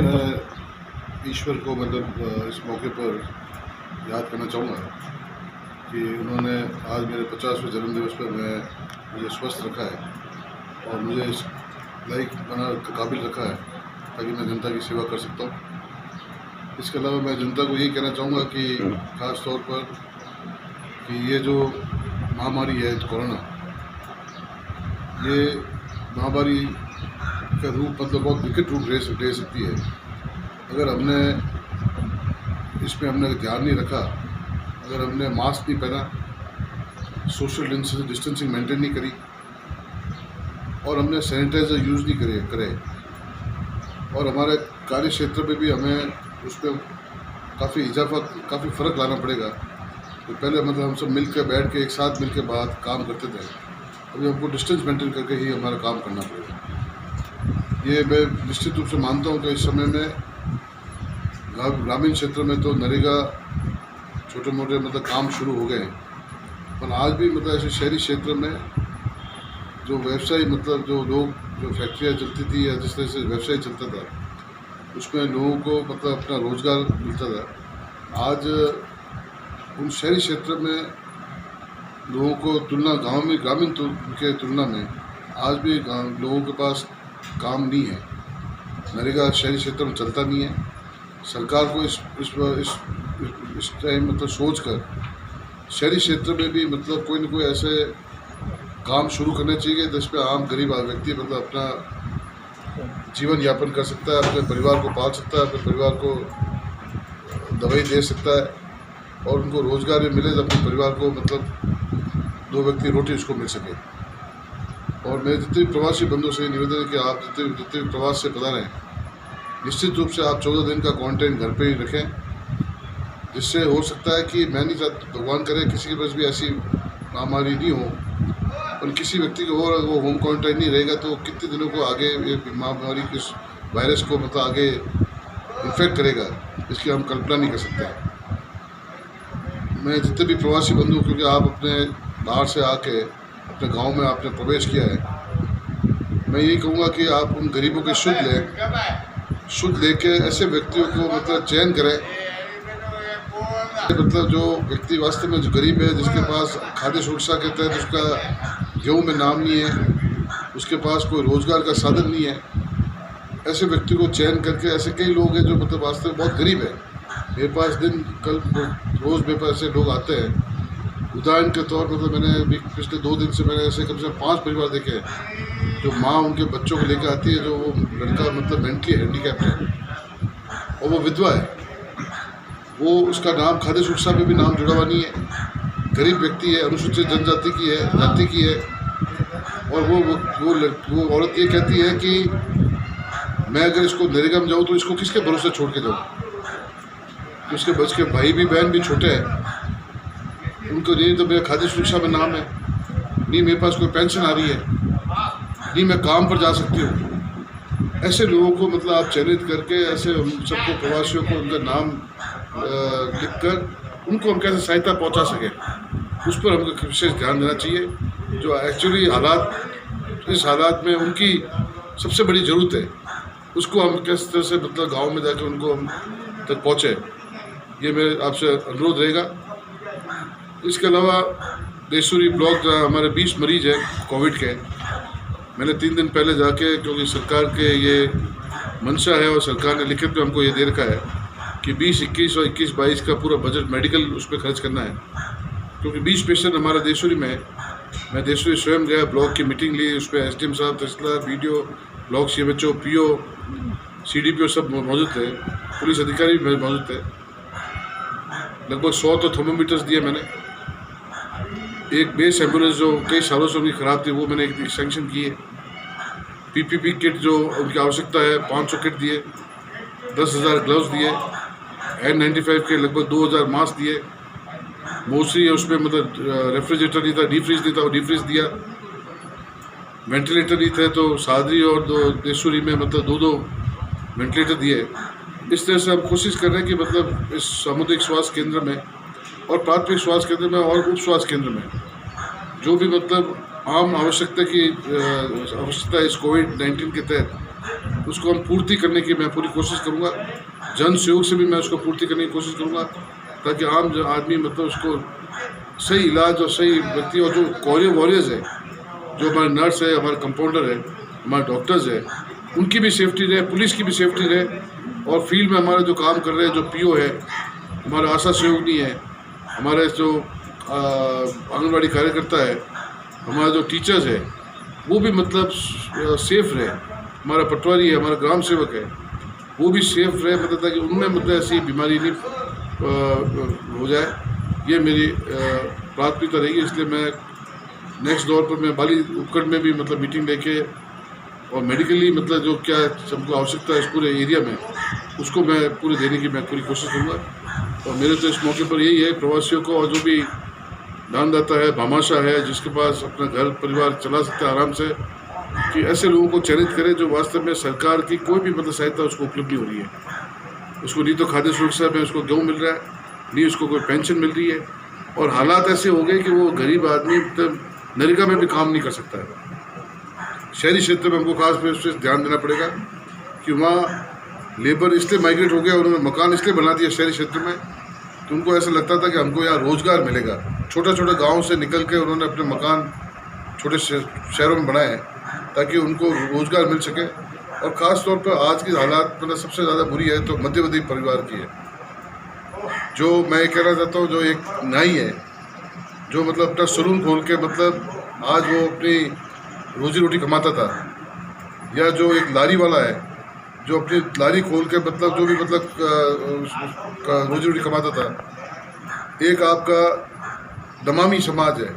मैं ईश्वर को मतलब इस मौके पर याद करना चाहूँगा कि उन्होंने आज मेरे 50वें जन्मदिवस पर मुझे स्वस्थ रखा है और मुझे इस लायक बना काबिल रखा है ताकि मैं जनता की सेवा कर सकता हूँ। इसके अलावा मैं जनता को यही कहना चाहूँगा कि ख़ास तौर पर कि ये जो महामारी है कोरोना, ये महामारी का रूप मतलब बहुत विकट रूप ले सकती है अगर हमने इसमें ध्यान नहीं रखा, अगर हमने मास्क नहीं पहना, सोशल डिस्टेंसिंग मेंटेन नहीं करी और हमने सैनिटाइज़र यूज़ नहीं करे और हमारे कार्य क्षेत्र में भी हमें उस पर काफ़ी फ़र्क लाना पड़ेगा। तो पहले मतलब हम सब मिलकर बैठ के एक साथ मिलकर बात काम करते थे, अभी हमको डिस्टेंस मेंटेन करके ही हमारा काम करना पड़ेगा। ये मैं निश्चित रूप से मानता हूँ कि इस समय में ग्रामीण क्षेत्र में तो नरेगा छोटे मोटे मतलब काम शुरू हो गए हैं, पर आज भी मतलब ऐसे शहरी क्षेत्र में जो व्यवसाय मतलब जो फैक्ट्रियाँ चलती थी या जिस तरह से व्यवसाय चलता था उसमें लोगों को मतलब अपना रोज़गार मिलता था। आज उन शहरी क्षेत्र में लोगों को ग्रामीण के तुलना में आज भी लोगों के पास काम नहीं है। नरेगा शहरी क्षेत्र में चलता नहीं है। सरकार को इस टाइम मतलब सोच कर शहरी क्षेत्र में भी मतलब कोई न कोई ऐसे काम शुरू करने चाहिए जिस पे आम गरीब व्यक्ति मतलब अपना जीवन यापन कर सकता है, अपने परिवार को पाल सकता है, अपने परिवार को दवाई दे सकता है और उनको रोज़गार भी मिले तो अपने परिवार को मतलब 2 व्यक्ति रोटी उसको मिल सके। और मेरे जितने भी प्रवासी बंधुओं से निवेदन है कि आप जितने भी प्रवास से बता रहे हैं, निश्चित रूप से आप 14 दिन का क्वारंटाइन घर पे ही रखें, जिससे हो सकता है कि मैं नहीं चाहता, भगवान करे किसी के पास भी ऐसी महामारी नहीं हो, और किसी व्यक्ति को हो वो होम क्वारंटाइन नहीं रहेगा तो कितने दिनों को आगे ये महामारी इस वायरस को मतलब आगे इन्फेक्ट करेगा, इसकी हम कल्पना नहीं कर सकते। मैं जितने भी प्रवासी बंधु, क्योंकि आप अपने बाहर से आके अपने गांव में आपने प्रवेश किया है, मैं यही कहूँगा कि आप उन गरीबों के शुद्ध लेके ऐसे व्यक्तियों को मतलब चयन करें, मतलब जो व्यक्ति वास्तव में जो गरीब है, जिसके पास खाद्य सुरक्षा के तहत उसका गेहूँ में नाम नहीं है, उसके पास कोई रोज़गार का साधन नहीं है, ऐसे व्यक्ति को चयन करके, ऐसे कई लोग हैं जो मतलब वास्तव में बहुत गरीब है। मेरे पास रोज़ मेरे पास ऐसे लोग आते हैं, उदाहरण के तौर पर तो मैंने पिछले 2 दिन से मैंने ऐसे कम से कम 5 परिवार देखे हैं जो माँ उनके बच्चों को लेकर आती है, जो वो लड़का मतलब मेंटली हैंडीकैप है और वो विधवा है, वो उसका नाम खाद्य सुरक्षा में भी नाम जुड़ा हुआ नहीं है, गरीब व्यक्ति है, अनुसूचित जनजाति की है, जाति की है, और वो औरत ये कहती है कि मैं अगर इसको नरेगा में जाऊँ तो इसको किसके भरोसे छोड़ के जाऊँ, तो उसके बच के भाई भी बहन भी छोटे हैं, उनको नहीं तो मेरा खाद्य सुरक्षा में नाम है, नहीं मेरे पास कोई पेंशन आ रही है, नहीं मैं काम पर जा सकती हूँ। ऐसे लोगों को मतलब आप चयनित करके ऐसे हम सबको प्रवासियों को उनका नाम लिखकर उनको हम कैसे सहायता पहुँचा सकें, उस पर हमको विशेष ध्यान देना चाहिए। जो एक्चुअली इस हालात में उनकी सबसे बड़ी ज़रूरत है, उसको हम किस तरह से मतलब गाँव में जाकर उनको हम तक पहुँचे, ये मेरे आपसे अनुरोध रहेगा। इसके अलावा देशूरी ब्लॉक जहाँ हमारे 20 मरीज हैं कोविड के, मैंने 3 दिन पहले जाके, क्योंकि सरकार के ये मंशा है और सरकार ने लिखित में हमको ये दे रखा है कि 20-21 और 21-22 का पूरा बजट मेडिकल उस पर खर्च करना है, क्योंकि 20 पेशेंट हमारा देशूरी में है। मैं देशूरी स्वयं गया, ब्लॉक की मीटिंग ली, उस पर SDM साहब, तहसीलदार, BDO, block CMHO, PO, CDPO सब मौजूद थे, पुलिस अधिकारी भी मौजूद थे। लगभग 100 तो थर्मोमीटर्स दिए मैंने। एक बेस एम्बुलेंस जो कई सालों से उनकी ख़राब थी वो मैंने एक सैंक्शन की है। PPP किट जो उनकी आवश्यकता है 500 किट दिए, 10,000 ग्लव्स दिए, N95 के लगभग 2,000 मास्क दिए। मोस्टली है उसमें मतलब रेफ्रिजरेटर नहीं था, डीफ्रीज नहीं था, वो डीफ्रीज दिया। वेंटिलेटर नहीं थे तो सादरी और देशूरी में मतलब 2-2 वेंटिलेटर दिए। इस तरह से हम कोशिश कर रहे हैं कि मतलब इस सामुदायिक स्वास्थ्य केंद्र में और प्राथमिक स्वास्थ्य केंद्र में और उप स्वास्थ्य केंद्र में जो भी मतलब आम आवश्यकता है इस कोविड-19 के तहत उसको हम पूर्ति करने की मैं पूरी कोशिश करूँगा। जन सहयोग से भी मैं उसको पूर्ति करने की कोशिश करूँगा, ताकि आम जो आदमी मतलब उसको सही इलाज और सही व्यक्ति, और जो कोरियर वॉरियर्स है, जो हमारे नर्स है, हमारे कंपाउंडर है, हमारे डॉक्टर्स है, उनकी भी सेफ्टी रहे, पुलिस की भी सेफ्टी रहे, और फील्ड में हमारे जो काम कर रहे हैं, जो पीओ है, हमारा आशा सहयोगी है, हमारे जो आंगनबाड़ी कार्यकर्ता है, हमारा जो टीचर्स है, वो भी मतलब सेफ रहे, हमारा पटवारी है, हमारा ग्राम सेवक है, वो भी सेफ रहे, मतलब ताकि उनमें मतलब ऐसी बीमारी नहीं हो जाए। ये मेरी प्राथमिकता रहेगी। इसलिए मैं नेक्स्ट दौर पर मैं बाली उपखंड में भी मतलब मीटिंग लेके और मेडिकली मतलब जो क्या सबको आवश्यकता है इस पूरे एरिया में, उसको मैं पूरे देने की मैं पूरी कोशिश करूँगा। और मेरे तो इस मौके पर यही है प्रवासियों को, और जो भी दानदाता है, भामाशाह है, जिसके पास अपना घर परिवार चला सकता है आराम से, कि ऐसे लोगों को चयनित करें जो वास्तव में सरकार की कोई भी मतलब सहायता उसको उपलब्ध नहीं हो रही है। उसको नहीं तो खाद्य सुरक्षा में उसको गेहूँ मिल रहा है, नहीं उसको कोई पेंशन मिल रही है, और हालात ऐसे हो गए कि वो गरीब आदमी मतलब नरेगा में भी काम नहीं कर सकता है। शहरी क्षेत्र में हमको खास तौर से ध्यान देना पड़ेगा कि वहाँ लेबर इसलिए माइग्रेट हो गया, उन्होंने मकान इसलिए बना दिया शहरी क्षेत्र में कि उनको ऐसा लगता था कि हमको यहाँ रोज़गार मिलेगा। छोटे छोटे गाँव से निकल के उन्होंने अपने मकान छोटे शहरों में बनाए ताकि उनको रोज़गार मिल सके। और ख़ास तौर पर आज की हालात मतलब सबसे ज़्यादा बुरी है तो मध्यवर्गीय परिवार की है। जो मैं कहना चाहता हूँ, जो एक नाई है जो मतलब अपना सलून खोल के मतलब आज वो अपनी रोजी रोटी कमाता था, या जो एक लारी वाला है जो अपनी लारी खोल के मतलब जो भी मतलब रोजी रोटी कमाता था, एक आपका दमामी समाज है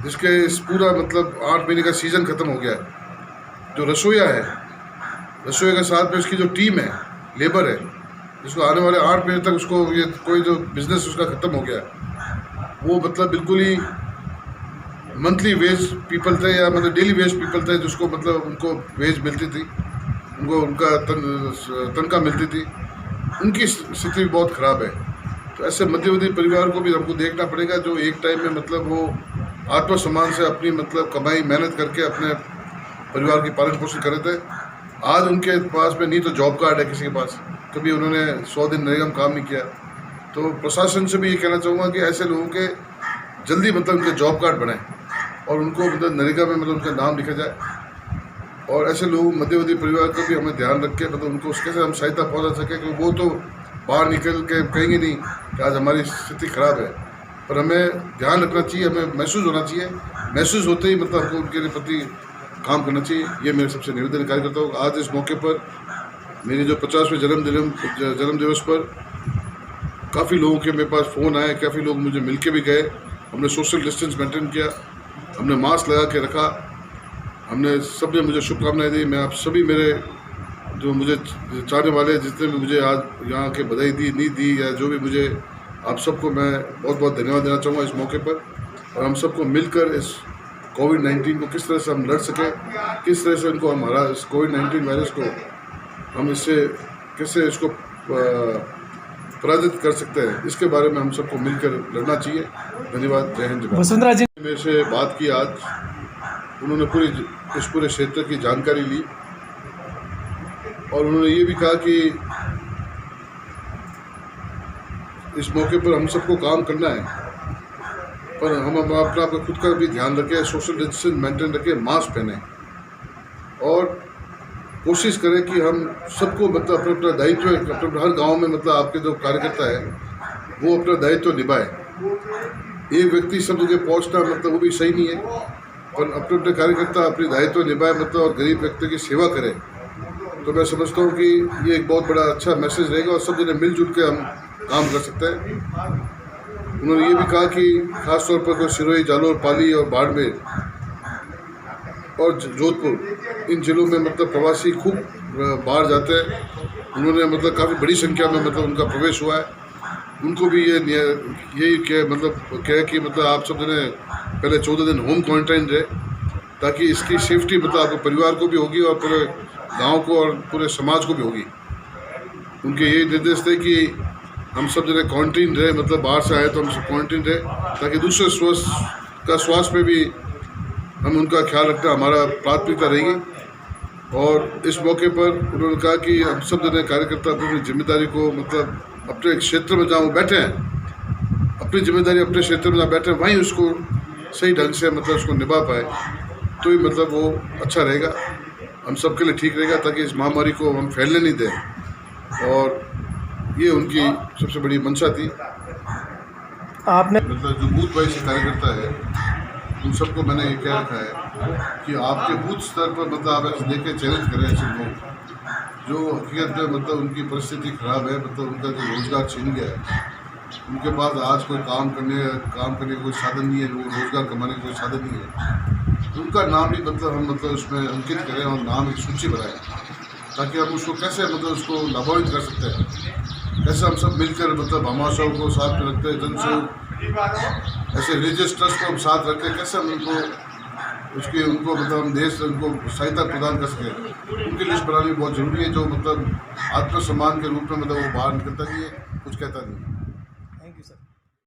जिसके इस पूरा मतलब 8 महीने का सीज़न ख़त्म हो गया है। जो रसोईया है, रसोईया के साथ में उसकी जो टीम है, लेबर है, जिसको आने वाले 8 महीने तक उसको ये कोई जो बिज़नेस उसका ख़त्म हो गया, वो मतलब बिल्कुल ही मंथली वेज पीपल थे या मतलब डेली वेज पीपल थे, जिसको मतलब उनको वेज मिलती थी, उनको उनका तनख्वाह मिलती थी। उनकी स्थिति भी बहुत ख़राब है। तो ऐसे मध्यवर्गीय परिवार को भी हमको देखना पड़ेगा जो एक टाइम में मतलब वो आत्मसम्मान से अपनी मतलब कमाई मेहनत करके अपने परिवार की पालन पोषण कर रहे थे। आज उनके पास में नहीं तो जॉब कार्ड है किसी के पास, कभी उन्होंने 100 दिन नरेगा में काम नहीं किया। तो प्रशासन से भी ये कहना चाहूँगा कि ऐसे लोगों के जल्दी मतलब उनके जॉब कार्ड बनाएं और उनको मतलब नरेगा में मतलब उनका नाम लिखा जाए। और ऐसे लोग मध्यवर्गीय परिवार का भी हमें ध्यान रख के मतलब उनको उसके से हम सहायता पहुँचा सकें, क्योंकि वो तो बाहर निकल के कहेंगे नहीं कि आज हमारी स्थिति ख़राब है, पर हमें ध्यान रखना चाहिए, हमें महसूस होना चाहिए। महसूस होते ही मतलब हमको उनके प्रति काम करना चाहिए। ये मेरे सबसे निवेदन कार्यकर्ता हूँ। आज इस मौके पर मेरे जो 50वें जन्म दिवस पर काफ़ी लोगों के मेरे पास फ़ोन आए, काफ़ी लोग मुझे मिल के भी गए। हमने सोशल डिस्टेंस मेंटेन किया, हमने मास्क लगा के रखा, हमने सबने मुझे शुभकामनाएं दी। मैं आप सभी मेरे जो मुझे चाहने वाले जितने भी मुझे आज यहाँ के बधाई दी नहीं दी या जो भी मुझे, आप सबको मैं बहुत बहुत धन्यवाद देना चाहूँगा इस मौके पर। और हम सबको मिलकर इस कोविड-19 को किस तरह से हम लड़ सकें, किस तरह से इनको हम हरा, इस कोविड-19 वायरस को हम इससे कैसे इसको पराजित कर सकते हैं, इसके बारे में हम सबको मिलकर लड़ना चाहिए। धन्यवाद। जय हिंद। वसुंधरा जी मेरे से बात की आज, उन्होंने इस पूरे क्षेत्र की जानकारी ली और उन्होंने ये भी कहा कि इस मौके पर हम सबको काम करना है, पर हम अपना खुद का भी ध्यान रखें, सोशल डिस्टेंस मेंटेन रखें, मास्क पहने और कोशिश करें कि हम सबको मतलब अपना अपना दायित्व अपने हर गांव में मतलब आपके जो कार्यकर्ता है वो अपना दायित्व निभाए। एक व्यक्ति सब जगह पहुँचना मतलब वो भी सही नहीं है, पर अपने अपने कार्यकर्ता अपनी दायित्व निभाए मतलब और गरीब व्यक्ति की सेवा करें। तो मैं समझता हूँ कि ये एक बहुत बड़ा अच्छा मैसेज रहेगा और सब जने मिलजुल के हम काम कर सकते हैं। उन्होंने ये भी कहा कि ख़ास तौर पर सिरोही, जालोर, पाली और बाड़मेर और जोधपुर, इन जिलों में मतलब प्रवासी खूब बाहर जाते हैं। उन्होंने मतलब काफ़ी बड़ी संख्या में मतलब उनका प्रवेश हुआ है। उनको भी यही क्या कि मतलब आप सब जने पहले 14 दिन होम क्वारंटाइन रहे, ताकि इसकी सेफ्टी मतलब आपके परिवार को भी होगी और पूरे गांव को और पूरे समाज को भी होगी। उनके यही निर्देश थे कि हम सब जने क्वारंटीन रहे, मतलब बाहर से आए तो हम सब क्वारंटीन रहे, ताकि दूसरे स्वास्थ्य पे भी हम उनका ख्याल रखना हमारा प्राथमिकता रहेगी। और इस मौके पर उन्होंने कहा कि हम सब जने कार्यकर्ता अपनी जिम्मेदारी को मतलब अपने क्षेत्र में जहाँ बैठे हैं, अपनी जिम्मेदारी अपने क्षेत्र में जहाँ बैठे हैं वहीं उसको सही ढंग से मतलब उसको निभा पाए, तो ही मतलब वो अच्छा रहेगा, हम सब के लिए ठीक रहेगा, ताकि इस महामारी को हम फैलने नहीं दें। और ये उनकी सबसे बड़ी मंशा थी। आपने मतलब जो बूथ वाइज कार्यकर्ता है उन सबको मैंने ये कह रखा है कि आपके बूथ स्तर पर मतलब आप ऐसे देखे चैलेंज करें ऐसे लोग जो हकीकत में मतलब उनकी परिस्थिति खराब है, मतलब उनका जो रोजगार छीन गया है, उनके पास आज कोई काम करने का कोई साधन नहीं है, वो रोजगार कमाने का कोई साधन नहीं है, उनका नाम भी मतलब हम मतलब उसमें अंकित करें और नाम एक सूची बनाएं, ताकि हम उसको कैसे मतलब उसको लाभान्वित कर सकते हैं, कैसे हम सब मिलकर मतलब भामाशाह को साथ में रखते हैं, जनसेवक ऐसे रिलीजियस ट्रस्ट को हम साथ रख के कैसे हम उनको मतलब हम देश उनको सहायता प्रदान कर सकें, उनकी लिस्ट बनानी बहुत ज़रूरी है, जो मतलब आत्मसम्मान के रूप में मतलब वो बाहर निकलता नहीं है, कुछ कहता नहीं है।